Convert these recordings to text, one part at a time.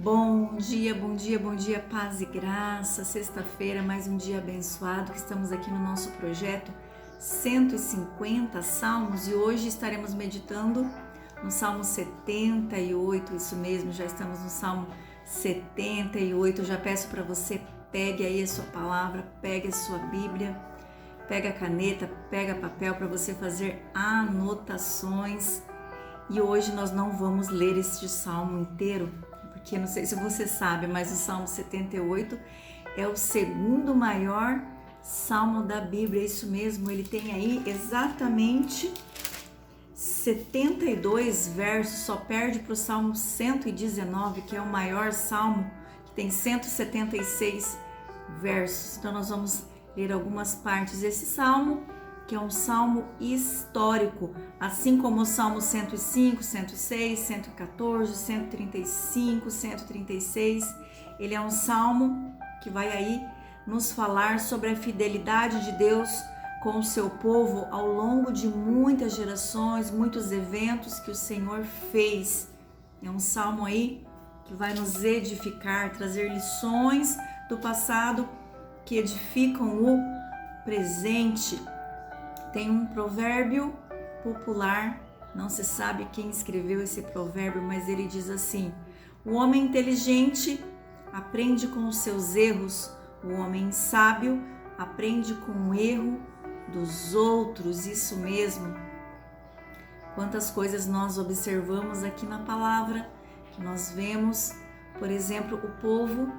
Bom dia, bom dia, bom dia, paz e graça. Sexta-feira, mais um dia abençoado que estamos aqui no nosso projeto 150 Salmos e hoje estaremos meditando no Salmo 78, isso mesmo, já estamos no Salmo 78. Eu já peço para você, pegue aí a sua palavra, pegue a sua Bíblia, pega a caneta, pega papel para você fazer anotações. E hoje nós não vamos ler este salmo inteiro, porque não sei se você sabe, mas o Salmo 78 é o segundo maior salmo da Bíblia, é isso mesmo, ele tem aí exatamente 72 versos, só perde para o Salmo 119, que é o maior salmo, que tem 176 versos. Então nós vamos ler algumas partes desse salmo, que é um salmo histórico, assim como o Salmo 105, 106, 114, 135, 136. Ele é um salmo que vai aí nos falar sobre a fidelidade de Deus com o seu povo ao longo de muitas gerações, muitos eventos que o Senhor fez. É um salmo aí que vai nos edificar, trazer lições do passado que edificam o presente. Tem um provérbio popular, não se sabe quem escreveu esse provérbio, mas ele diz assim: o homem inteligente aprende com os seus erros, o homem sábio aprende com o erro dos outros. Isso mesmo. Quantas coisas nós observamos aqui na palavra, que nós vemos, por exemplo, o povo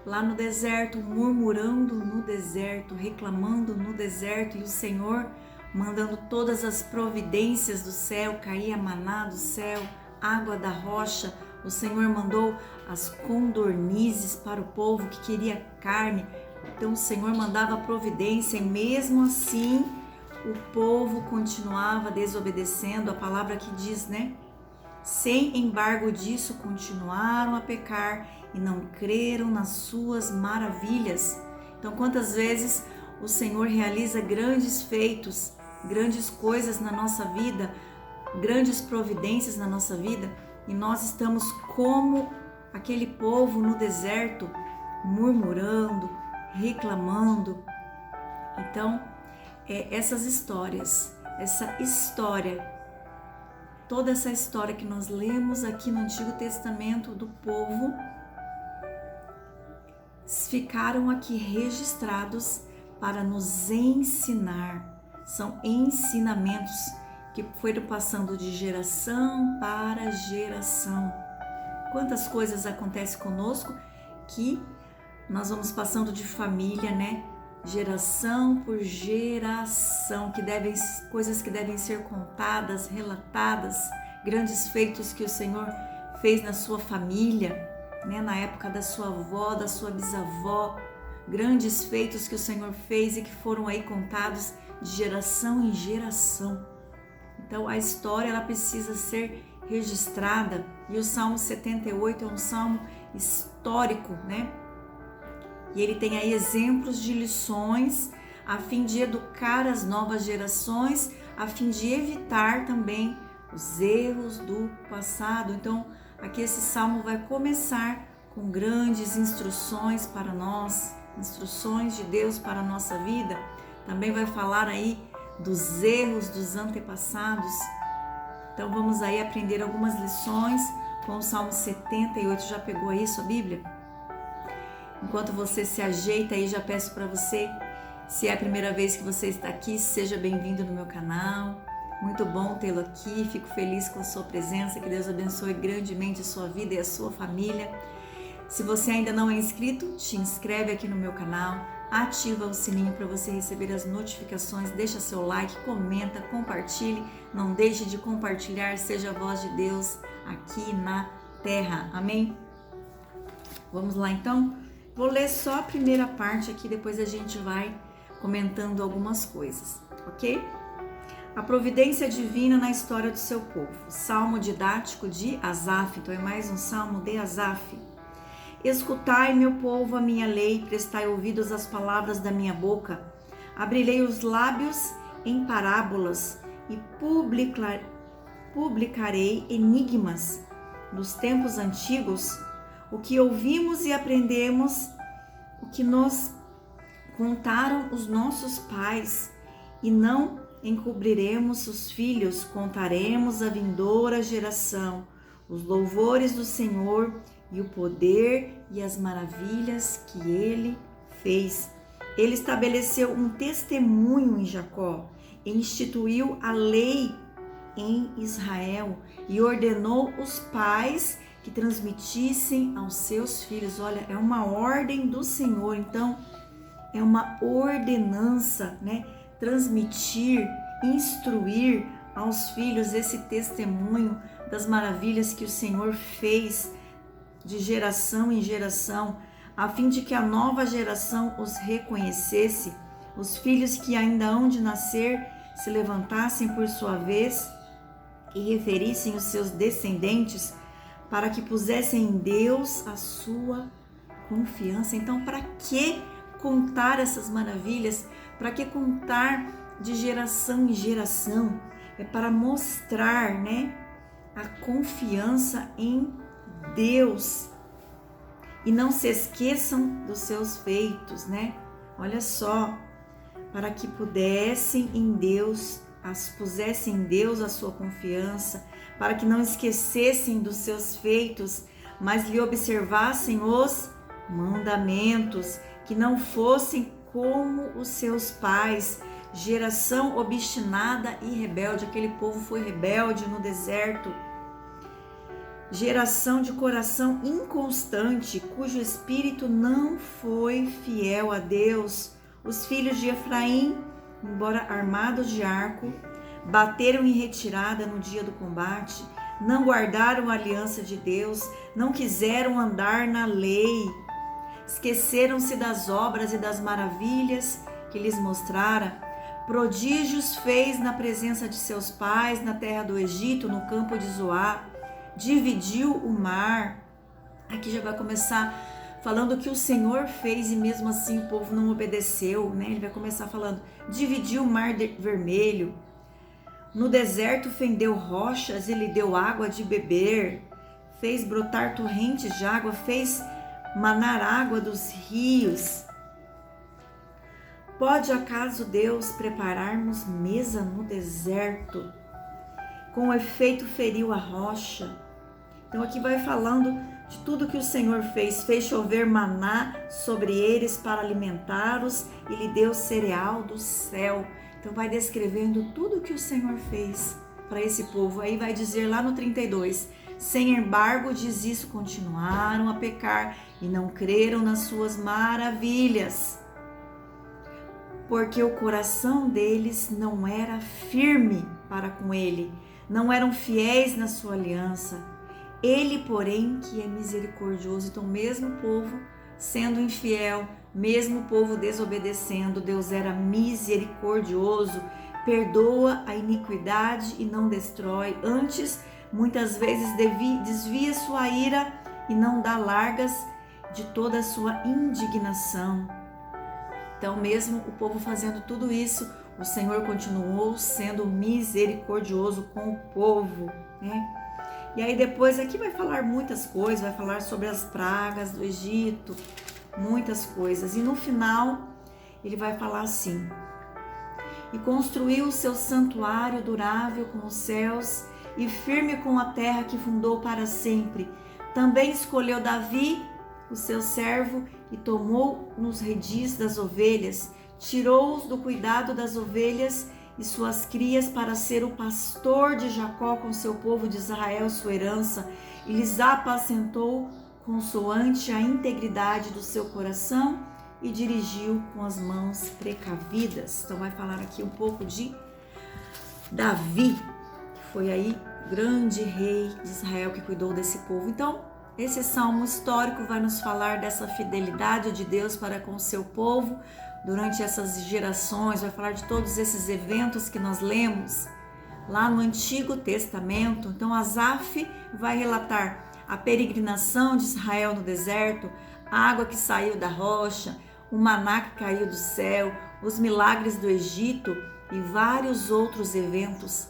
lá no deserto, murmurando no deserto, reclamando no deserto, e o Senhor mandando todas as providências do céu, caía maná do céu, água da rocha. O Senhor mandou as codornizes para o povo que queria carne. Então o Senhor mandava providência e mesmo assim o povo continuava desobedecendo. A palavra que diz, né? Sem embargo disso, continuaram a pecar e não creram nas suas maravilhas. Então, quantas vezes o Senhor realiza grandes feitos, grandes coisas na nossa vida, grandes providências na nossa vida, e nós estamos como aquele povo no deserto, murmurando, reclamando. Então, essa história, toda essa história que nós lemos aqui no Antigo Testamento do povo, ficaram aqui registrados para nos ensinar. São ensinamentos que foram passando de geração para geração. Quantas coisas acontecem conosco que nós vamos passando de família, né? Geração por geração, coisas que devem ser contadas, relatadas, grandes feitos que o Senhor fez na sua família, né? Na época da sua avó, da sua bisavó, grandes feitos que o Senhor fez e que foram aí contados de geração em geração. Então a história ela precisa ser registrada, e o Salmo 78 é um salmo histórico, né? E ele tem aí exemplos de lições a fim de educar as novas gerações, a fim de evitar também os erros do passado. Então, aqui esse salmo vai começar com grandes instruções para nós, instruções de Deus para a nossa vida. Também vai falar aí dos erros dos antepassados. Então, vamos aí aprender algumas lições com o Salmo 78. Já pegou aí sua Bíblia? Enquanto você se ajeita aí, já peço para você, se é a primeira vez que você está aqui, seja bem-vindo no meu canal. Muito bom tê-lo aqui, fico feliz com a sua presença, que Deus abençoe grandemente a sua vida e a sua família. Se você ainda não é inscrito, te inscreve aqui no meu canal, ativa o sininho para você receber as notificações, deixa seu like, comenta, compartilhe, não deixe de compartilhar, seja a voz de Deus aqui na terra, amém? Vamos lá então? Vou ler só a primeira parte aqui, depois a gente vai comentando algumas coisas, ok? A providência divina na história do seu povo. Salmo didático de Asaf, então é mais um salmo de Asaf. Escutai, meu povo, a minha lei, prestai ouvidos às palavras da minha boca. Abrirei os lábios em parábolas e publicarei enigmas. dos tempos antigos, o que ouvimos e aprendemos, o que nos contaram os nossos pais, e não encobriremos os filhos, contaremos à vindoura geração os louvores do Senhor e o poder e as maravilhas que Ele fez. Ele estabeleceu um testemunho em Jacó, instituiu a lei em Israel e ordenou os pais que transmitissem aos seus filhos. Olha, é uma ordem do Senhor, então é uma ordenança, né? Transmitir, instruir aos filhos esse testemunho das maravilhas que o Senhor fez de geração em geração, a fim de que a nova geração os reconhecesse. Os filhos que ainda hão de nascer se levantassem por sua vez e referissem os seus descendentes, para que pusessem em Deus a sua confiança. Então, para que contar essas maravilhas? Para que contar de geração em geração? É para mostrar, né, a confiança em Deus. E não se esqueçam dos seus feitos, né? Olha só, para que pusessem em Deus a sua confiança, para que não esquecessem dos seus feitos, mas lhe observassem os mandamentos, que não fossem como os seus pais, geração obstinada e rebelde. Aquele povo foi rebelde no deserto. Geração de coração inconstante, cujo espírito não foi fiel a Deus. Os filhos de Efraim, embora armados de arco, bateram em retirada no dia do combate, não guardaram a aliança de Deus, não quiseram andar na lei, esqueceram-se das obras e das maravilhas que lhes mostrara. Prodígios fez na presença de seus pais, na terra do Egito, no campo de Zoá. Dividiu o mar. Aqui já vai começar falando que o Senhor fez e mesmo assim o povo não obedeceu, né? Ele vai começar falando, dividiu o mar vermelho. No deserto fendeu rochas e lhe deu água de beber. Fez brotar torrentes de água, fez manar água dos rios. Pode acaso Deus prepararmos mesa no deserto? Com efeito feriu a rocha. Então aqui vai falando de tudo que o Senhor fez. Fez chover maná sobre eles para alimentá-los e lhe deu cereal do céu. Então vai descrevendo tudo que o Senhor fez para esse povo. Aí vai dizer lá no 32, sem embargo diz isso, continuaram a pecar e não creram nas suas maravilhas, porque o coração deles não era firme para com ele, não eram fiéis na sua aliança. Ele, porém, que é misericordioso. Então, mesmo o povo sendo infiel, mesmo o povo desobedecendo, Deus era misericordioso, perdoa a iniquidade e não destrói. Antes, muitas vezes desvia sua ira e não dá largas de toda a sua indignação. Então, mesmo o povo fazendo tudo isso, o Senhor continuou sendo misericordioso com o povo, né? E aí depois aqui vai falar muitas coisas, vai falar sobre as pragas do Egito, muitas coisas. E no final ele vai falar assim: e construiu o seu santuário durável com os céus e firme com a terra que fundou para sempre. Também escolheu Davi, o seu servo, e tomou nos redis das ovelhas, tirou-os do cuidado das ovelhas e suas crias para ser o pastor de Jacó com seu povo de Israel, sua herança, e lhes apacentou consoante a integridade do seu coração e dirigiu com as mãos precavidas. Então vai falar aqui um pouco de Davi, que foi aí grande rei de Israel que cuidou desse povo. Então esse salmo histórico vai nos falar dessa fidelidade de Deus para com o seu povo durante essas gerações, vai falar de todos esses eventos que nós lemos lá no Antigo Testamento. Então Asaf vai relatar a peregrinação de Israel no deserto, a água que saiu da rocha, o maná que caiu do céu, os milagres do Egito e vários outros eventos.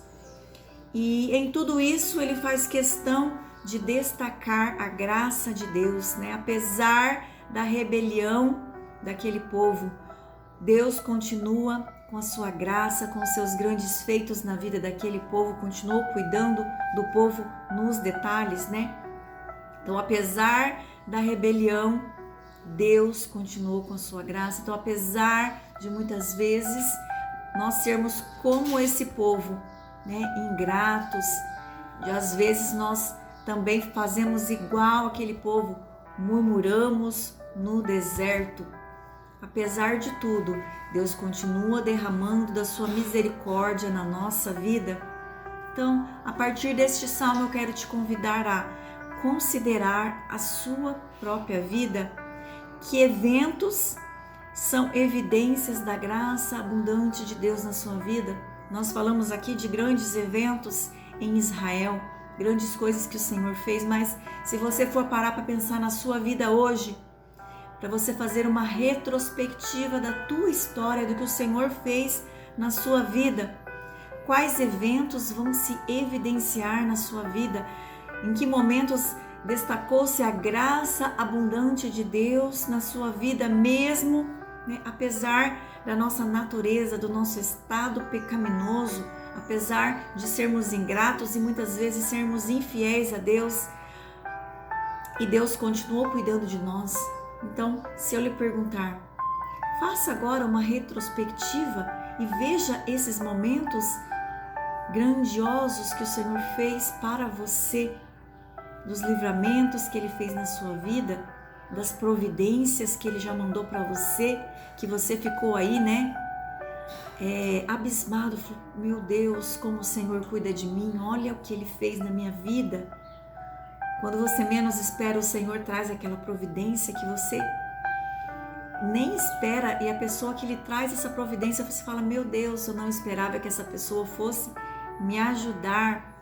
E em tudo isso ele faz questão de destacar a graça de Deus, né? Apesar da rebelião daquele povo, Deus continua com a sua graça, com os seus grandes feitos na vida daquele povo, continuou cuidando do povo nos detalhes, né? Então, apesar da rebelião, Deus continuou com a sua graça. Então, apesar de muitas vezes nós sermos como esse povo, né, ingratos, e às vezes nós também fazemos igual aquele povo, murmuramos no deserto. Apesar de tudo, Deus continua derramando da sua misericórdia na nossa vida. Então, a partir deste salmo, eu quero te convidar a considerar a sua própria vida, que eventos são evidências da graça abundante de Deus na sua vida. Nós falamos aqui de grandes eventos em Israel, grandes coisas que o Senhor fez, mas se você for parar para pensar na sua vida hoje, para você fazer uma retrospectiva da tua história, do que o Senhor fez na sua vida, quais eventos vão se evidenciar na sua vida, em que momentos destacou-se a graça abundante de Deus na sua vida, mesmo, né, apesar da nossa natureza, do nosso estado pecaminoso, apesar de sermos ingratos e muitas vezes sermos infiéis a Deus, e Deus continuou cuidando de nós. Então, se eu lhe perguntar, faça agora uma retrospectiva e veja esses momentos grandiosos que o Senhor fez para você, dos livramentos que Ele fez na sua vida, das providências que Ele já mandou para você, que você ficou aí, né, abismado, meu Deus, como o Senhor cuida de mim, olha o que Ele fez na minha vida. Quando você menos espera, o Senhor traz aquela providência que você nem espera, e a pessoa que lhe traz essa providência, você fala, meu Deus, eu não esperava que essa pessoa fosse me ajudar.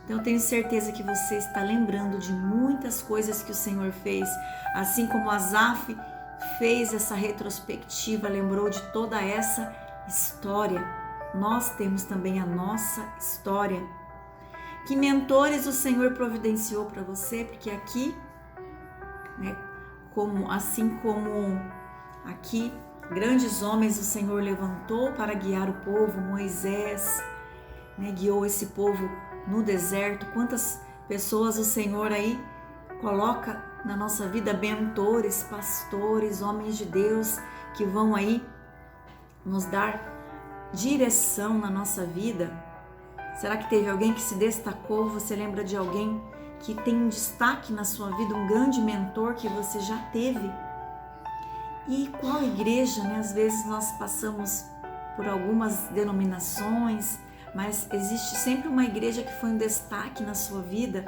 Então eu tenho certeza que você está lembrando de muitas coisas que o Senhor fez, assim como Asaf fez essa retrospectiva, lembrou de toda essa história. Nós temos também a nossa história. Que mentores o Senhor providenciou para você? Porque aqui, né, assim como aqui, grandes homens o Senhor levantou para guiar o povo. Moisés, né, guiou esse povo no deserto. Quantas pessoas o Senhor aí coloca na nossa vida, mentores, pastores, homens de Deus, que vão aí nos dar direção na nossa vida. Será que teve alguém que se destacou? Você lembra de alguém que tem um destaque na sua vida, um grande mentor que você já teve? E qual igreja, né? Às vezes nós passamos por algumas denominações, mas existe sempre uma igreja que foi um destaque na sua vida,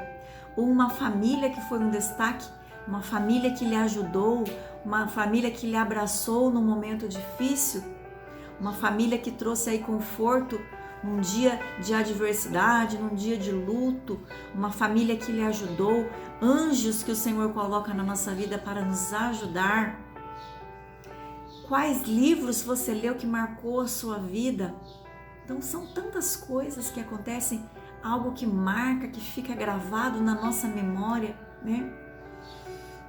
ou uma família que foi um destaque, uma família que lhe ajudou, uma família que lhe abraçou num momento difícil, uma família que trouxe aí conforto num dia de adversidade, num dia de luto, uma família que lhe ajudou, anjos que o Senhor coloca na nossa vida para nos ajudar. Quais livros você leu que marcou a sua vida? Então são tantas coisas que acontecem, algo que marca, que fica gravado na nossa memória, né?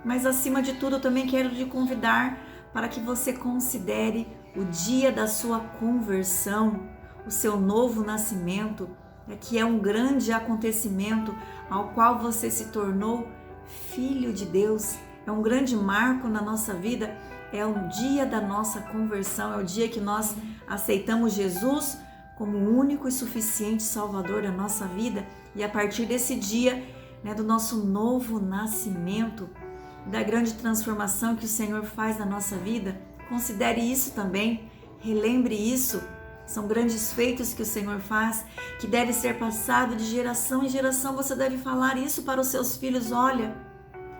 Mas acima de tudo eu também quero te convidar para que você considere o dia da sua conversão, o seu novo nascimento, que é um grande acontecimento ao qual você se tornou filho de Deus. É um grande marco na nossa vida, é o dia da nossa conversão, é o dia que nós aceitamos Jesus como o único e suficiente Salvador da nossa vida. E a partir desse dia, né, do nosso novo nascimento, da grande transformação que o Senhor faz na nossa vida, considere isso também, relembre isso. São grandes feitos que o Senhor faz, que deve ser passado de geração em geração. Você deve falar isso para os seus filhos. Olha,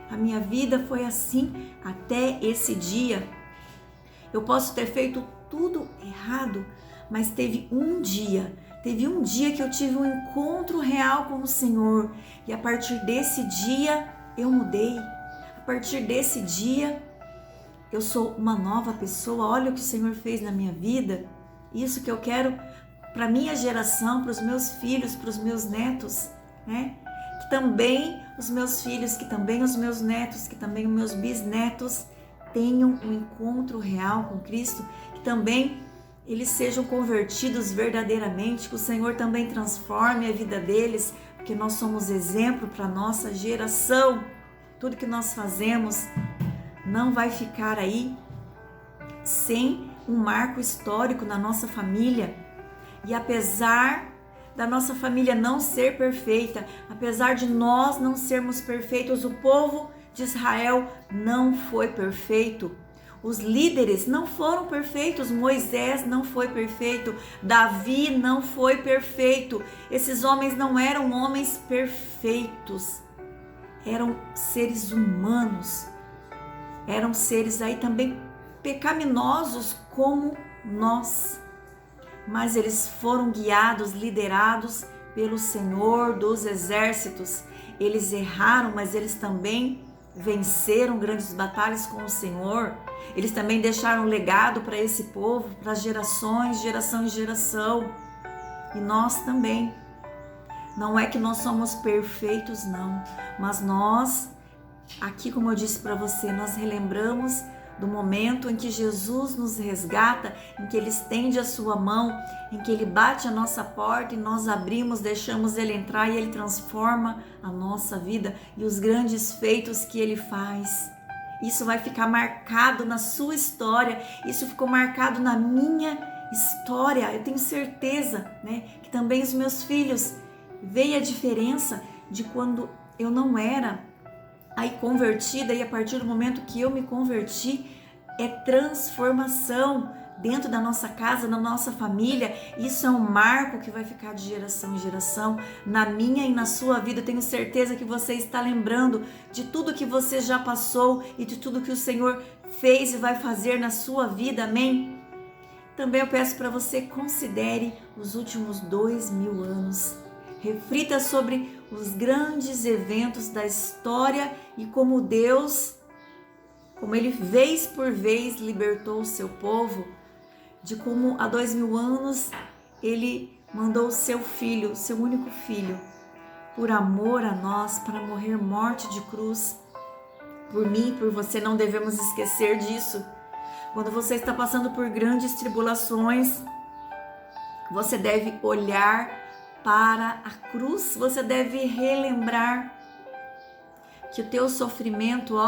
a minha vida foi assim até esse dia. Eu posso ter feito tudo errado, mas teve um dia que eu tive um encontro real com o Senhor. E a partir desse dia eu mudei. A partir desse dia eu sou uma nova pessoa. Olha o que o Senhor fez na minha vida. Isso que eu quero para minha geração, para os meus filhos, para os meus netos, né? que também os meus filhos, que também os meus netos, que também os meus bisnetos tenham um encontro real com Cristo, que também eles sejam convertidos verdadeiramente, que o Senhor também transforme a vida deles, porque nós somos exemplo para a nossa geração. Tudo que nós fazemos não vai ficar aí sem um marco histórico na nossa família. E apesar da nossa família não ser perfeita, apesar de nós não sermos perfeitos, o povo de Israel não foi perfeito. Os líderes não foram perfeitos, Moisés não foi perfeito, Davi não foi perfeito. Esses homens não eram homens perfeitos, eram seres humanos, eram seres aí também pecaminosos como nós. Mas eles foram guiados, liderados pelo Senhor dos Exércitos. Eles erraram, mas eles também venceram grandes batalhas com o Senhor. Eles também deixaram um legado para esse povo, para gerações, geração em geração. E nós também. Não é que nós somos perfeitos, não. Mas nós, aqui como eu disse para você, nós relembramos do momento em que Jesus nos resgata, em que Ele estende a sua mão, em que Ele bate a nossa porta e nós abrimos, deixamos Ele entrar e Ele transforma a nossa vida e os grandes feitos que Ele faz. Isso vai ficar marcado na sua história, isso ficou marcado na minha história. Eu tenho certeza, que também os meus filhos veem a diferença de quando eu não era aí convertida, e a partir do momento que eu me converti, é transformação dentro da nossa casa, na nossa família. Isso é um marco que vai ficar de geração em geração, na minha e na sua vida. Eu tenho certeza que você está lembrando de tudo que você já passou e de tudo que o Senhor fez e vai fazer na sua vida, amém? Também eu peço para você, considere os últimos 2000 anos. Reflita sobre os grandes eventos da história e como Deus, como Ele vez por vez libertou o seu povo, de como há 2000 anos Ele mandou o seu filho, seu único filho, por amor a nós, para morrer morte de cruz. Por mim, por você, não devemos esquecer disso. Quando você está passando por grandes tribulações, você deve olhar para a cruz, você deve relembrar que o teu sofrimento,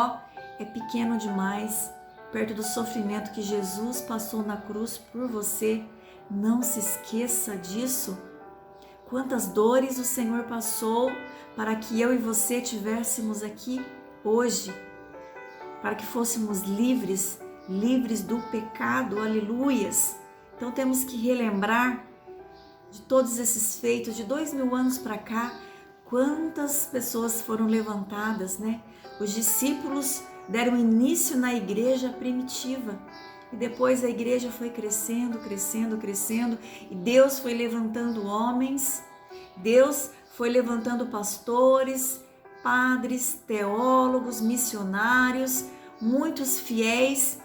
é pequeno demais, perto do sofrimento que Jesus passou na cruz por você. Não se esqueça disso. Quantas dores o Senhor passou para que eu e você estivéssemos aqui hoje, para que fôssemos livres do pecado, aleluias. Então temos que relembrar de todos esses feitos, de 2000 anos para cá, quantas pessoas foram levantadas, Os discípulos deram início na igreja primitiva e depois a igreja foi crescendo, e Deus foi levantando homens, Deus foi levantando pastores, padres, teólogos, missionários, muitos fiéis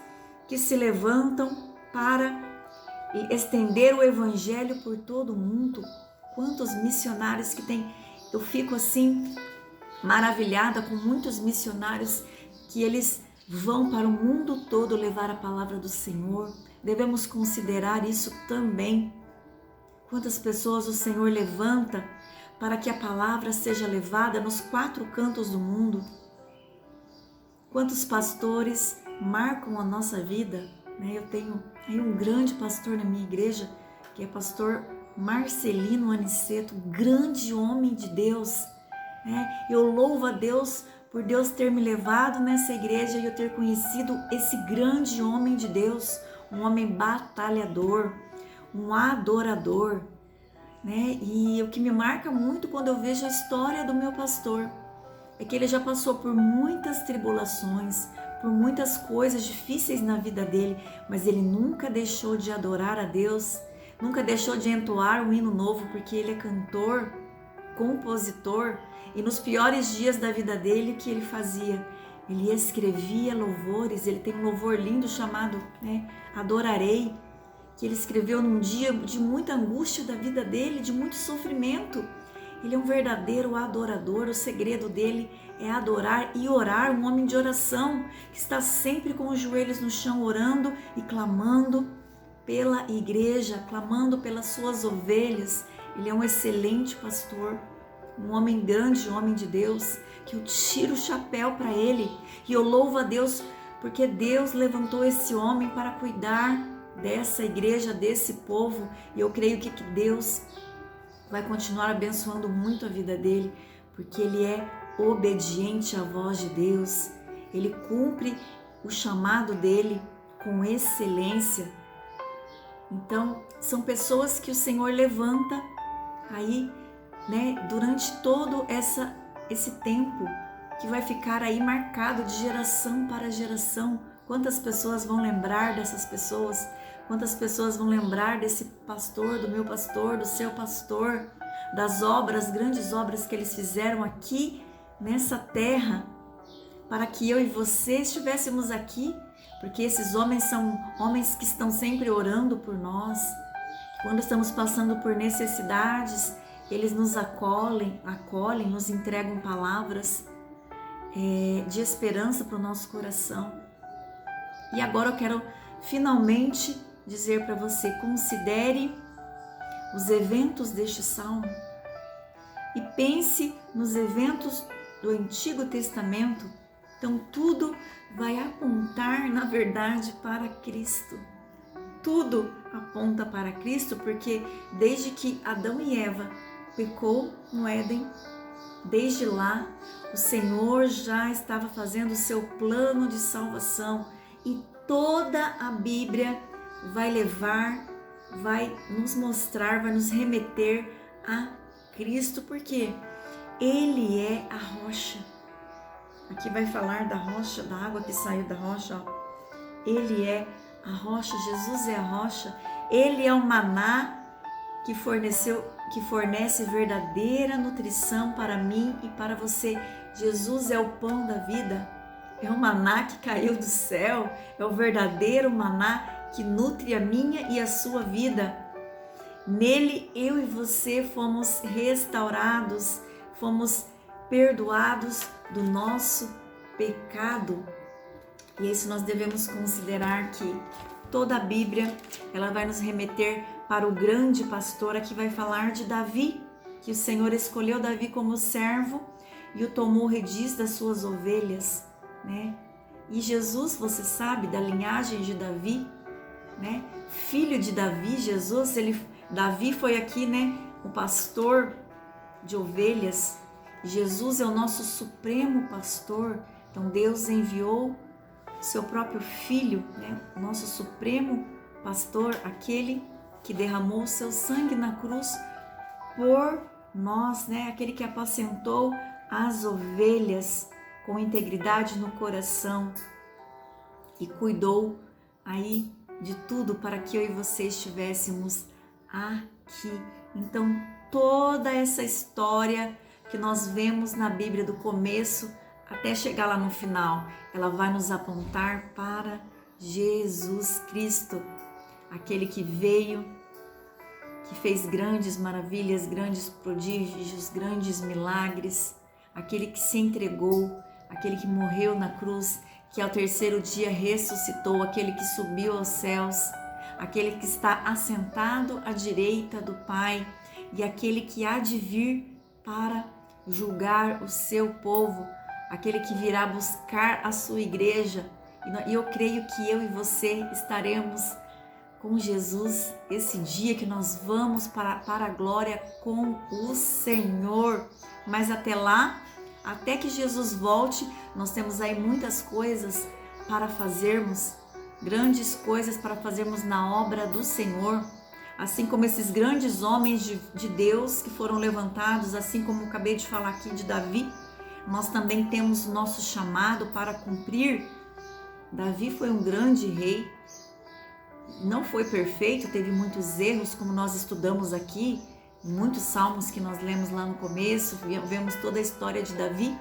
que se levantam para e estender o evangelho por todo o mundo. Quantos missionários que tem. Eu fico assim maravilhada com muitos missionários que eles vão para o mundo todo levar a palavra do Senhor. Devemos considerar isso também. Quantas pessoas o Senhor levanta para que a palavra seja levada nos 4 cantos do mundo. Quantos pastores marcam a nossa vida. Eu tenho aí um grande pastor na minha igreja, que é pastor Marcelino Aniceto, grande homem de Deus. Eu louvo a Deus por Deus ter me levado nessa igreja e eu ter conhecido esse grande homem de Deus, um homem batalhador, um adorador. E o que me marca muito quando eu vejo a história do meu pastor é que ele já passou por muitas tribulações, por muitas coisas difíceis na vida dele, mas ele nunca deixou de adorar a Deus, nunca deixou de entoar um hino novo, porque ele é cantor, compositor, e nos piores dias da vida dele, o que ele fazia? Ele escrevia louvores. Ele tem um louvor lindo chamado Adorarei, que ele escreveu num dia de muita angústia da vida dele, de muito sofrimento. Ele é um verdadeiro adorador. O segredo dele é adorar e orar, um homem de oração, que está sempre com os joelhos no chão, orando e clamando pela igreja, clamando pelas suas ovelhas. Ele é um excelente pastor, um homem grande, um homem de Deus, que eu tiro o chapéu para ele e eu louvo a Deus, porque Deus levantou esse homem para cuidar dessa igreja, desse povo, e eu creio que Deus vai continuar abençoando muito a vida dele, porque ele é obediente à voz de Deus, ele cumpre o chamado dele com excelência. Então, são pessoas que o Senhor levanta aí, né, durante todo esse tempo, que vai ficar aí marcado de geração para geração. Quantas pessoas vão lembrar dessas pessoas? Quantas pessoas vão lembrar desse pastor, do meu pastor, do seu pastor, das obras, grandes obras que eles fizeram aqui nessa terra, para que eu e você estivéssemos aqui, porque esses homens são homens que estão sempre orando por nós. Quando estamos passando por necessidades, eles nos acolhem, nos entregam palavras de esperança para o nosso coração. E agora eu quero finalmente dizer para você, considere os eventos deste salmo e pense nos eventos do Antigo Testamento. Então tudo vai apontar, na verdade, para Cristo. Tudo aponta para Cristo, porque desde que Adão e Eva pecou no Éden, desde lá o Senhor já estava fazendo o seu plano de salvação, e toda a Bíblia vai nos mostrar, vai nos remeter a Cristo, porque Ele é a rocha. Aqui vai falar da rocha, da água que saiu da rocha, ó. Ele é a rocha, Jesus é a rocha, Ele é o maná que fornece verdadeira nutrição para mim e para você. Jesus é o pão da vida, é o maná que caiu do céu, é o verdadeiro maná que nutre a minha e a sua vida. Nele eu e você fomos restaurados, fomos perdoados do nosso pecado. E isso nós devemos considerar, que toda a Bíblia ela vai nos remeter para o grande pastor. Aqui vai falar de Davi, que o Senhor escolheu Davi como servo e o tomou rediz das suas ovelhas, né? E Jesus, você sabe, da linhagem de Davi, né? Filho de Davi, Jesus, Davi foi aqui, né, o pastor de ovelhas. Jesus é o nosso supremo pastor. Então Deus enviou seu próprio filho, né, o nosso supremo pastor, aquele que derramou o seu sangue na cruz por nós, né, aquele que apacentou as ovelhas com integridade no coração e cuidou aí de tudo para que eu e você estivéssemos aqui. Então toda essa história que nós vemos na Bíblia do começo até chegar lá no final, ela vai nos apontar para Jesus Cristo, aquele que veio, que fez grandes maravilhas, grandes prodígios, grandes milagres, aquele que se entregou, aquele que morreu na cruz, que ao terceiro dia ressuscitou, aquele que subiu aos céus, aquele que está assentado à direita do Pai e aquele que há de vir para julgar o seu povo, aquele que virá buscar a sua igreja. E eu creio que eu e você estaremos com Jesus esse dia que nós vamos para a glória com o Senhor. Mas até lá, até que Jesus volte, nós temos aí muitas coisas para fazermos, grandes coisas para fazermos na obra do Senhor. Assim como esses grandes homens de Deus que foram levantados, assim como eu acabei de falar aqui de Davi, nós também temos o nosso chamado para cumprir. Davi foi um grande rei, não foi perfeito, teve muitos erros, como nós estudamos aqui, muitos salmos que nós lemos lá no começo, vemos toda a história de Davi,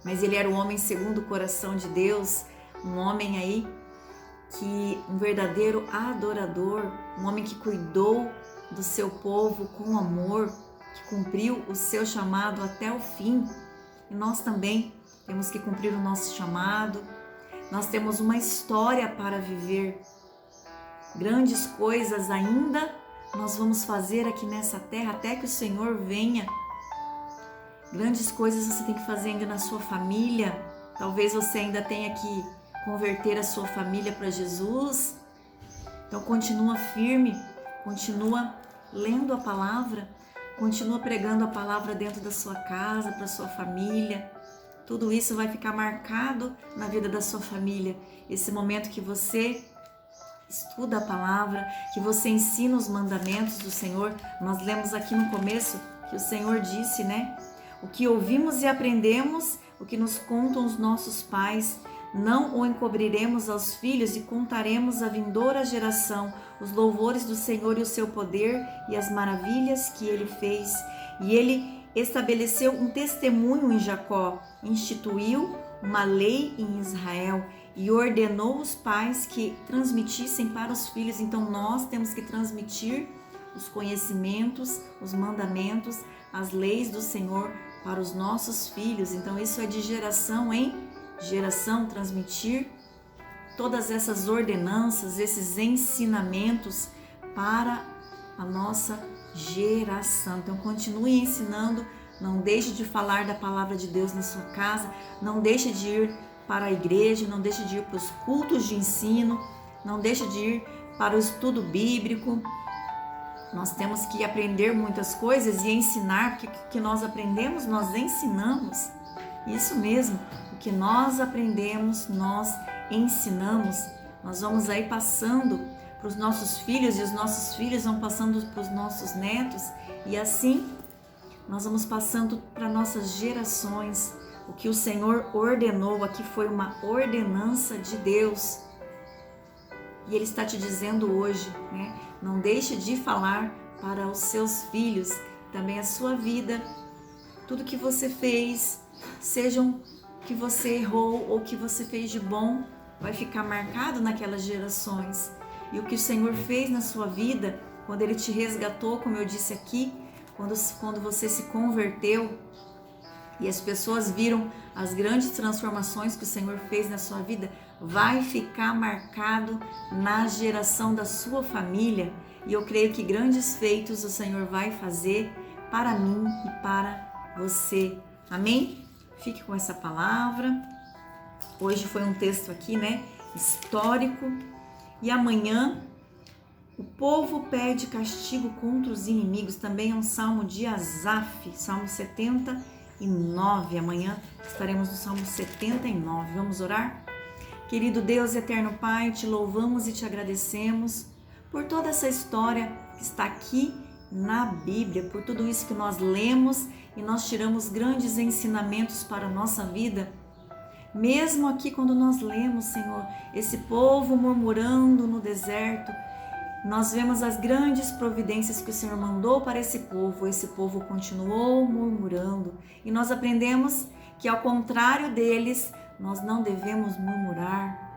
mas ele era um homem segundo o coração de Deus, um homem aí um verdadeiro adorador, um homem que cuidou do seu povo com amor, que cumpriu o seu chamado até o fim. E nós também temos que cumprir o nosso chamado. Nós temos uma história para viver. Grandes coisas ainda nós vamos fazer aqui nessa terra até que o Senhor venha. Grandes coisas você tem que fazer ainda na sua família. Talvez você ainda tenha que converter a sua família para Jesus. Então continua firme, continua lendo a palavra, continua pregando a palavra dentro da sua casa, para a sua família. Tudo isso vai ficar marcado na vida da sua família. Esse momento que você estuda a palavra, que você ensina os mandamentos do Senhor. Nós lemos aqui no começo que o Senhor disse, né? O que ouvimos e aprendemos, o que nos contam os nossos pais, não o encobriremos aos filhos e contaremos à vindoura geração os louvores do Senhor e o seu poder e as maravilhas que ele fez. E ele estabeleceu um testemunho em Jacó, instituiu uma lei em Israel e ordenou os pais que transmitissem para os filhos. Então nós temos que transmitir os conhecimentos, os mandamentos, as leis do Senhor para os nossos filhos. Então isso é de geração em geração, transmitir todas essas ordenanças, esses ensinamentos para a nossa geração. Então continue ensinando, não deixe de falar da palavra de Deus na sua casa, não deixe de ir para a igreja, não deixe de ir para os cultos de ensino, não deixe de ir para o estudo bíblico. Nós temos que aprender muitas coisas e ensinar, porque o que nós aprendemos, nós ensinamos. Isso mesmo, o que nós aprendemos, nós ensinamos. Nós vamos aí passando para os nossos filhos e os nossos filhos vão passando para os nossos netos e assim nós vamos passando para nossas gerações. O que o Senhor ordenou aqui foi uma ordenança de Deus. E Ele está te dizendo hoje, né? Não deixe de falar para os seus filhos, também a sua vida, tudo que você fez, sejam que você errou ou que você fez de bom, vai ficar marcado naquelas gerações. E o que o Senhor fez na sua vida, quando Ele te resgatou, como eu disse aqui, quando você se converteu e as pessoas viram as grandes transformações que o Senhor fez na sua vida, vai ficar marcado na geração da sua família. E eu creio que grandes feitos o Senhor vai fazer para mim e para você. Amém? Fique com essa palavra. Hoje foi um texto aqui, né? Histórico. E amanhã, o povo pede castigo contra os inimigos. Também é um salmo de Asaf, Salmo 79. Amanhã estaremos no Salmo 79. Vamos orar? Querido Deus, eterno Pai, te louvamos e te agradecemos por toda essa história que está aqui na Bíblia, por tudo isso que nós lemos e nós tiramos grandes ensinamentos para a nossa vida. Mesmo aqui quando nós lemos, Senhor, esse povo murmurando no deserto, nós vemos as grandes providências que o Senhor mandou para esse povo continuou murmurando. E nós aprendemos que ao contrário deles, nós não devemos murmurar,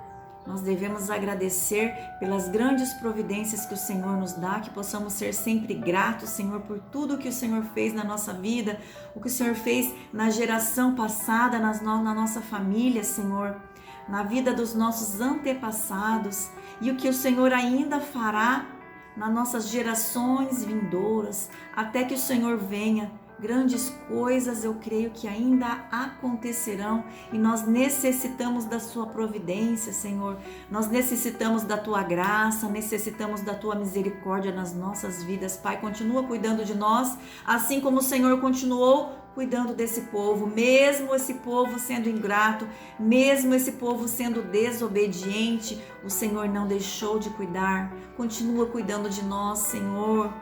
nós devemos agradecer pelas grandes providências que o Senhor nos dá, que possamos ser sempre gratos, Senhor, por tudo que o Senhor fez na nossa vida, o que o Senhor fez na geração passada, na nossa família, Senhor, na vida dos nossos antepassados e o que o Senhor ainda fará nas nossas gerações vindouras, até que o Senhor venha. Grandes coisas eu creio que ainda acontecerão e nós necessitamos da sua providência, Senhor. Nós necessitamos da tua graça, necessitamos da tua misericórdia nas nossas vidas. Pai, continua cuidando de nós, assim como o Senhor continuou cuidando desse povo, mesmo esse povo sendo ingrato, mesmo esse povo sendo desobediente, o Senhor não deixou de cuidar. Continua cuidando de nós, Senhor.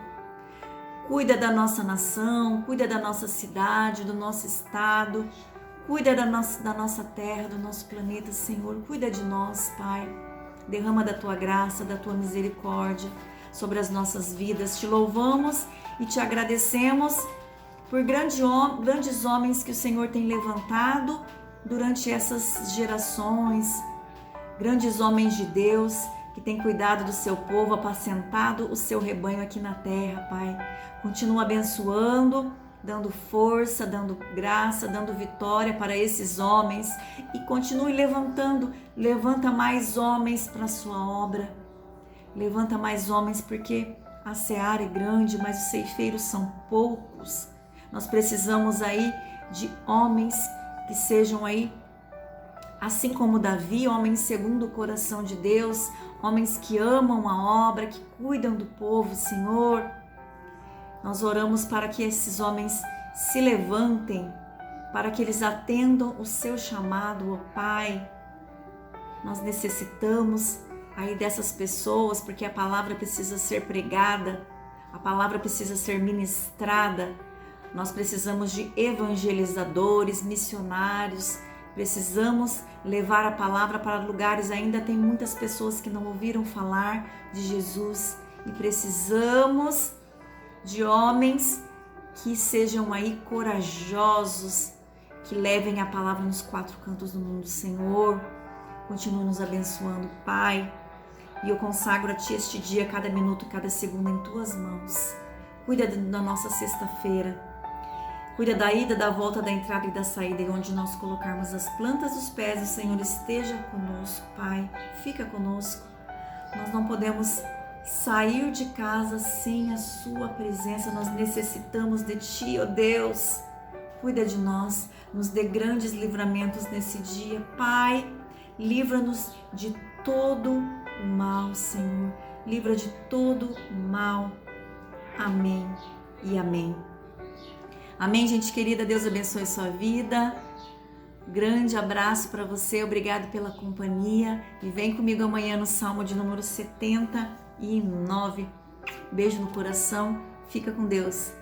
Cuida da nossa nação, cuida da nossa cidade, do nosso estado, cuida da nossa terra, do nosso planeta, Senhor. Cuida de nós, Pai. Derrama da tua graça, da tua misericórdia sobre as nossas vidas. Te louvamos e te agradecemos por grandes homens que o Senhor tem levantado durante essas gerações. Grandes homens de Deus que tem cuidado do seu povo, apacentado o seu rebanho aqui na terra, Pai. Continua abençoando, dando força, dando graça, dando vitória para esses homens e continue levantando, levanta mais homens para a sua obra. Levanta mais homens porque a seara é grande, mas os ceifeiros são poucos. Nós precisamos aí de homens que sejam aí, assim como Davi, homens segundo o coração de Deus, homens que amam a obra, que cuidam do povo, Senhor. Nós oramos para que esses homens se levantem, para que eles atendam o seu chamado, ó Pai. Nós necessitamos aí dessas pessoas, porque a palavra precisa ser pregada, a palavra precisa ser ministrada. Nós precisamos de evangelizadores, missionários, precisamos levar a palavra para lugares. Ainda tem muitas pessoas que não ouviram falar de Jesus e precisamos de homens que sejam aí corajosos, que levem a palavra nos quatro cantos do mundo. Senhor, continua nos abençoando, Pai. E eu consagro a Ti este dia, cada minuto, cada segundo em Tuas mãos. Cuida da nossa sexta-feira. Cuida da ida, da volta, da entrada e da saída. E onde nós colocarmos as plantas dos pés, o Senhor esteja conosco, Pai. Fica conosco. Nós não podemos sair de casa sem a Sua presença. Nós necessitamos de Ti, ó Deus. Cuida de nós. Nos dê grandes livramentos nesse dia, Pai. Livra-nos de todo o mal, Senhor. Livra de todo o mal. Amém e amém. Amém, gente querida. Deus abençoe sua vida. Grande abraço para você. Obrigado pela companhia. E vem comigo amanhã no Salmo de número 79. Beijo no coração. Fica com Deus.